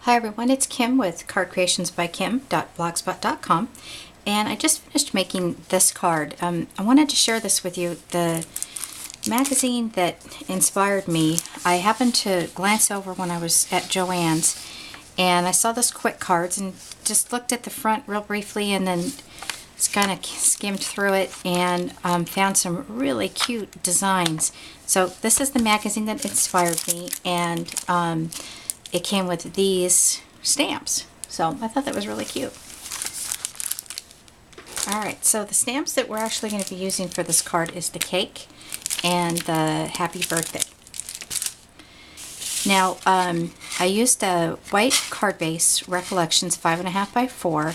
Hi everyone, it's Kim with cardcreationsbykim.blogspot.com, and I just finished making this card. I wanted to share this with you. The magazine that inspired me, I happened to glance over when I was at Joann's, and I saw this quick cards and just looked at the front real briefly and then just kind of skimmed through it and found some really cute designs. So this is the magazine that inspired me, and it came with these stamps. So I thought that was really cute. Alright, so the stamps that we're actually going to be using for this card is the cake and the happy birthday. Now, I used a white card base, Recollections 5.5 by 4,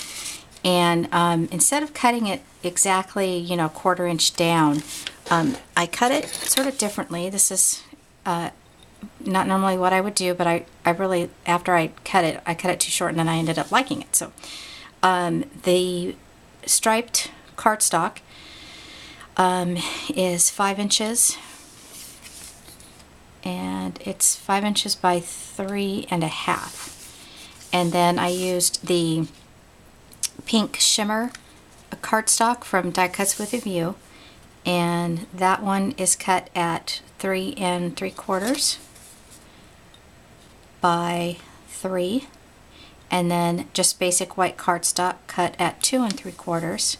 and instead of cutting it exactly, 1/4 inch down, I cut it sort of differently. This is not normally what I would do, but I really, after I cut it too short, and then I ended up liking it. So the striped cardstock is 5 inches, and it's 5 inches by 3.5. And then I used the pink shimmer cardstock from Die Cuts with a View, and that one is cut at 3 3/4 by 3, and then just basic white cardstock cut at 2 3/4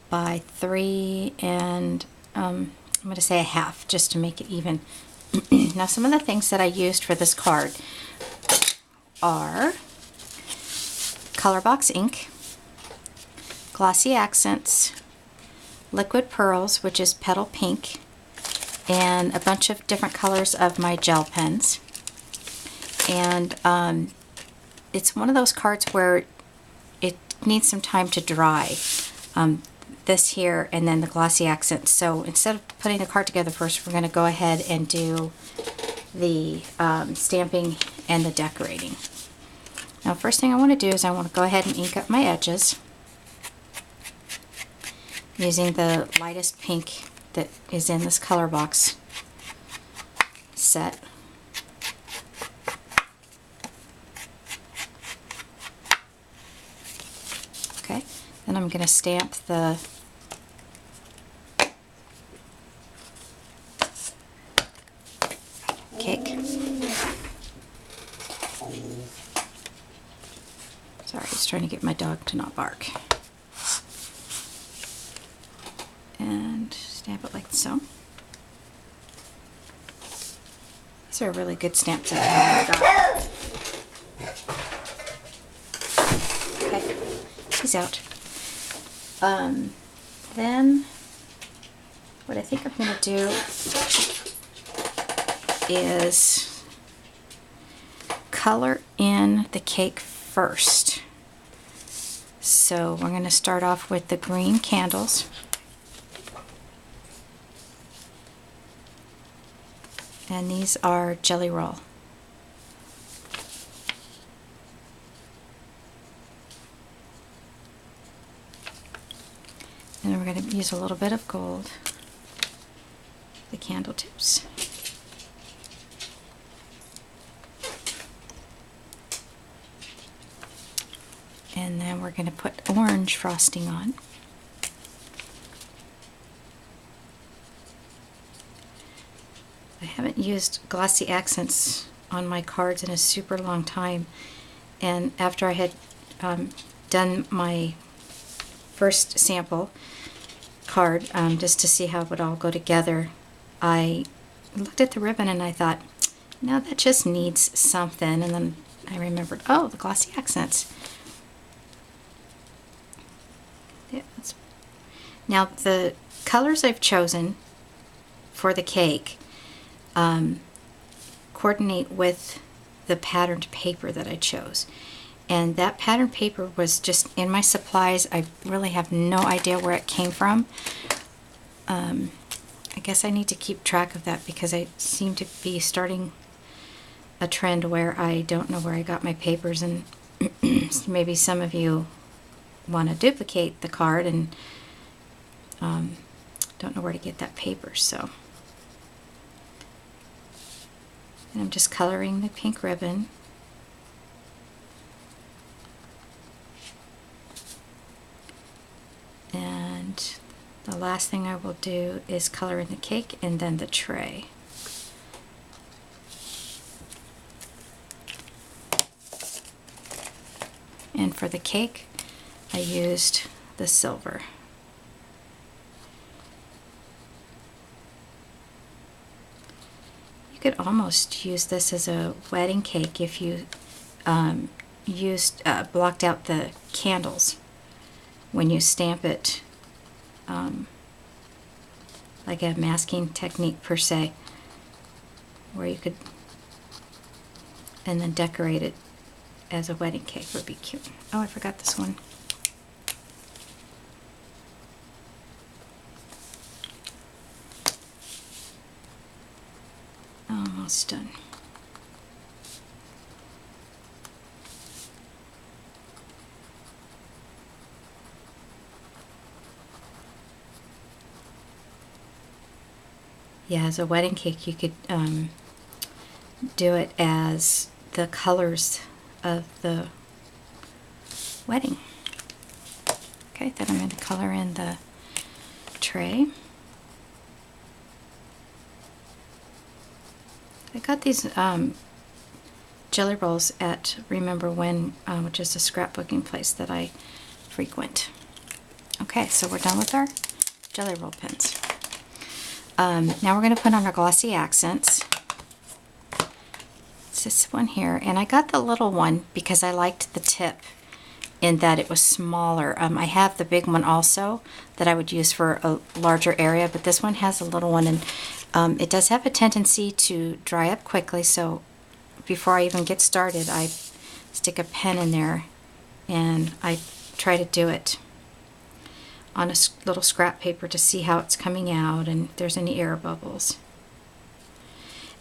by 3 and I'm going to say 1/2, just to make it even. Now, some of the things that I used for this card are Colorbox ink, Glossy Accents, Liquid Pearls, which is Petal Pink, and a bunch of different colors of my gel pens. And it's one of those cards where it needs some time to dry. This here and then the Glossy Accents. So instead of putting the card together first, we're going to go ahead and do the stamping and the decorating. Now, first thing I want to do is I want to go ahead and ink up my edges using the lightest pink that is in this Colorbox set. Okay, then I'm going to stamp the cake. Sorry, I was trying to get my dog to not bark. And stamp it like so. These are really good stamps that I got. Okay, he's out. Then what I think I'm going to do is color in the cake first. So we're going to start off with the green candles. And these are Jelly Roll. And then we're going to use a little bit of gold, the candle tips. And then we're going to put orange frosting on. I haven't used Glossy Accents on my cards in a super long time, and after I had done my first sample card, just to see how it would all go together, I looked at the ribbon and I thought, no, that just needs something, and then I remembered, oh, the Glossy Accents. Yeah, now the colors I've chosen for the cake coordinate with the patterned paper that I chose. And that patterned paper was just in my supplies. I really have no idea where it came from. I guess I need to keep track of that because I seem to be starting a trend where I don't know where I got my papers, and maybe some of you want to duplicate the card and don't know where to get that paper. So And I'm just coloring the pink ribbon. And the last thing I will do is color in the cake and then the tray. And for the cake, I used the silver. You could almost use this as a wedding cake if you blocked out the candles when you stamp it, like a masking technique per se, where you could, and then decorate it as a wedding cake would be cute. Oh, I forgot this one. Almost done. Yeah, as a wedding cake, you could do it as the colors of the wedding. Okay, then I'm going to color in the tray. I got these jelly rolls at Remember When, which is a scrapbooking place that I frequent. Okay, so we're done with our jelly roll pens. Now we're going to put on our glossy accents. It's this one here, and I got the little one because I liked the tip in that it was smaller. I have the big one also that I would use for a larger area, but this one has a little one, and it does have a tendency to dry up quickly, so before I even get started, I stick a pen in there and I try to do it on a little scrap paper to see how it's coming out and if there's any air bubbles.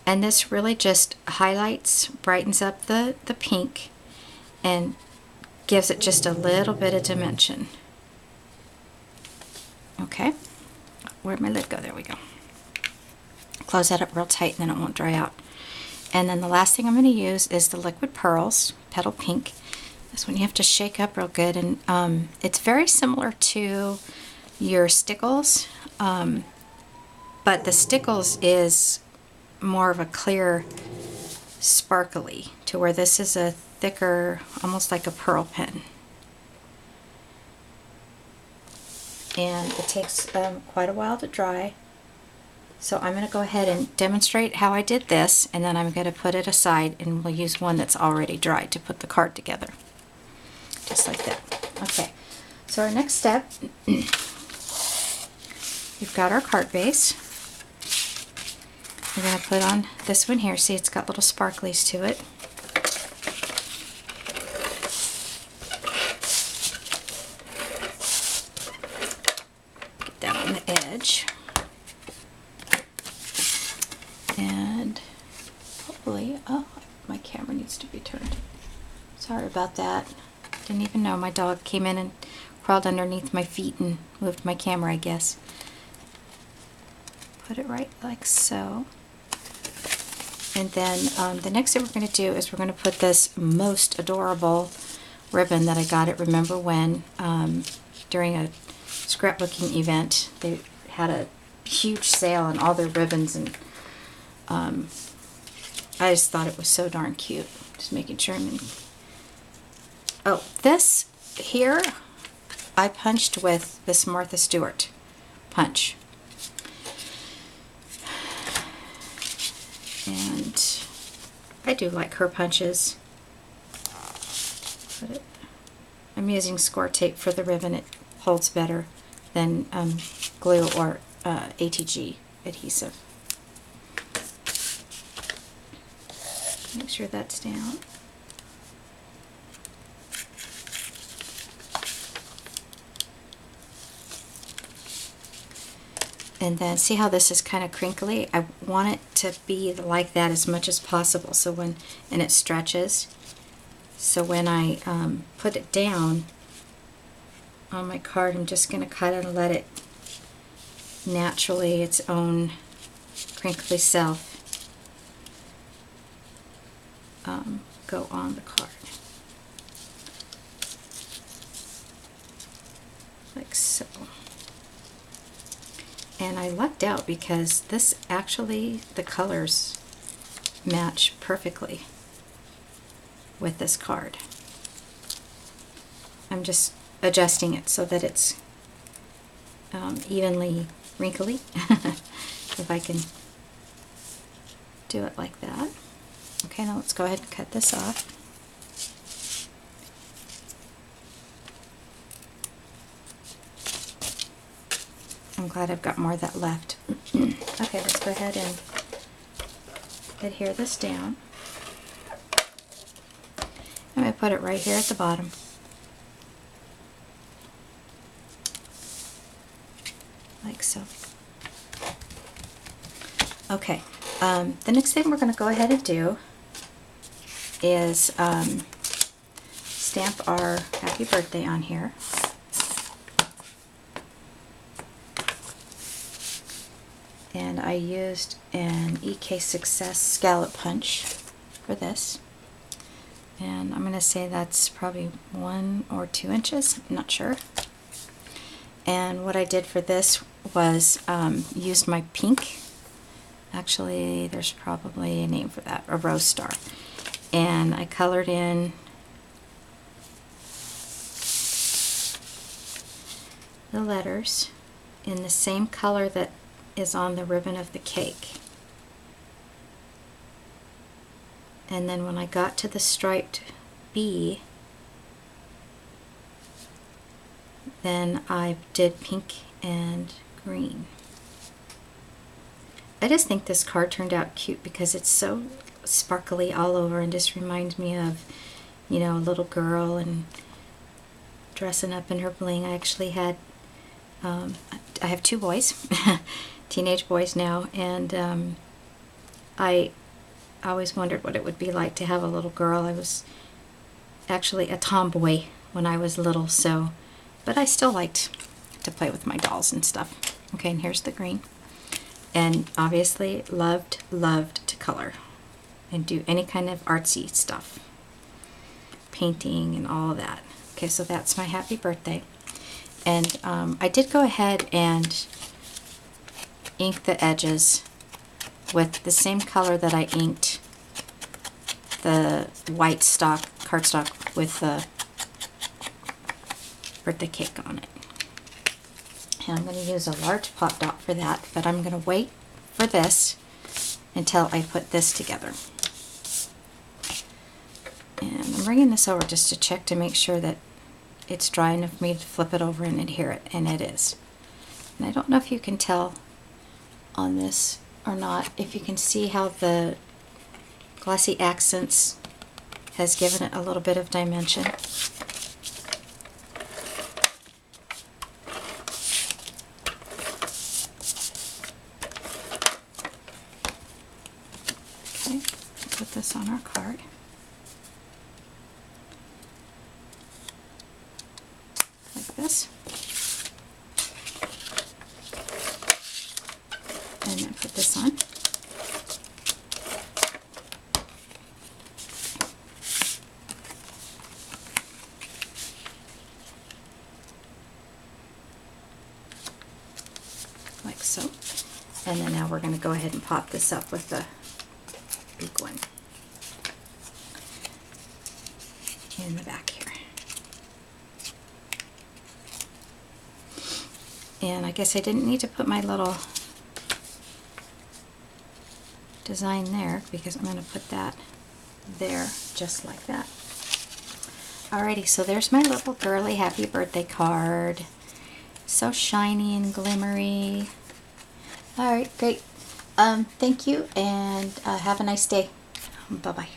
And this really just highlights, brightens up the pink and gives it just a little bit of dimension. Okay, where'd my lid go? There we go. Close that up real tight and then it won't dry out. And then the last thing I'm going to use is the Liquid Pearls, Petal Pink. This one you have to shake up real good, and it's very similar to your Stickles, but the Stickles is more of a clear sparkly, to where this is a thicker, almost like a pearl pen. And it takes quite a while to dry. So I'm going to go ahead and demonstrate how I did this, and then I'm going to put it aside and we'll use one that's already dried to put the card together. Just like that. Okay, so our next step, we've got our card base. We're going to put on this one here. See, it's got little sparklies to it. Get that on the edge. And hopefully, oh, my camera needs to be turned. Sorry about that. Didn't even know. My dog came in and crawled underneath my feet and moved my camera, I guess. Put it right like so. And then the next thing we're going to do is we're going to put this most adorable ribbon that I got at Remember When during a scrapbooking event. They had a huge sale on all their ribbons, and I just thought it was so darn cute. Just making sure I'm in. Oh, this here I punched with this Martha Stewart punch. And I do like her punches. But I'm using score tape for the ribbon. It holds better than glue or ATG adhesive. Make sure that's down. And then see how this is kind of crinkly? I want it to be like that as much as possible, so and it stretches. So when I put it down on my card, I'm just going to cut it and let it naturally, its own crinkly self, go on the card. Like so. And I lucked out because this actually, the colors match perfectly with this card. I'm just adjusting it so that it's evenly wrinkly, if I can do it like that. Okay, now let's go ahead and cut this off. I'm glad I've got more of that left. Okay, let's go ahead and adhere this down. I'm going to put it right here at the bottom. Like so. Okay, the next thing we're going to go ahead and do is stamp our happy birthday on here. And I used an EK Success scallop punch for this. And I'm going to say that's probably 1 or 2 inches, I'm not sure. And what I did for this was used my pink. Actually, there's probably a name for that, a rose star. And I colored in the letters in the same color that is on the ribbon of the cake. And then when I got to the striped B, then I did pink and green. I just think this card turned out cute because it's so sparkly all over and just reminds me of, you know, a little girl and dressing up in her bling. I actually had, I have 2 boys, teenage boys now, and I always wondered what it would be like to have a little girl. I was actually a tomboy when I was little, so, but I still liked to play with my dolls and stuff. Okay, and here's the green. And obviously loved to color and do any kind of artsy stuff. Painting and all of that. Okay, so that's my happy birthday. And I did go ahead and ink the edges with the same color that I inked the white cardstock with the birthday cake on it. And I'm going to use a large pop dot for that, but I'm going to wait for this until I put this together. And I'm bringing this over just to check to make sure that it's dry enough for me to flip it over and adhere it, and it is. And I don't know if you can tell on this or not, if you can see how the Glossy Accents has given it a little bit of dimension. Okay, put this on our card. Like this. And then put this on. Like so. And then now we're going to go ahead and pop this up with the big one in the back here. And I guess I didn't need to put my little design there because I'm going to put that there just like that. Alrighty, so there's my little girly happy birthday card. So shiny and glimmery. Alright, great. Thank you, and have a nice day. Bye-bye.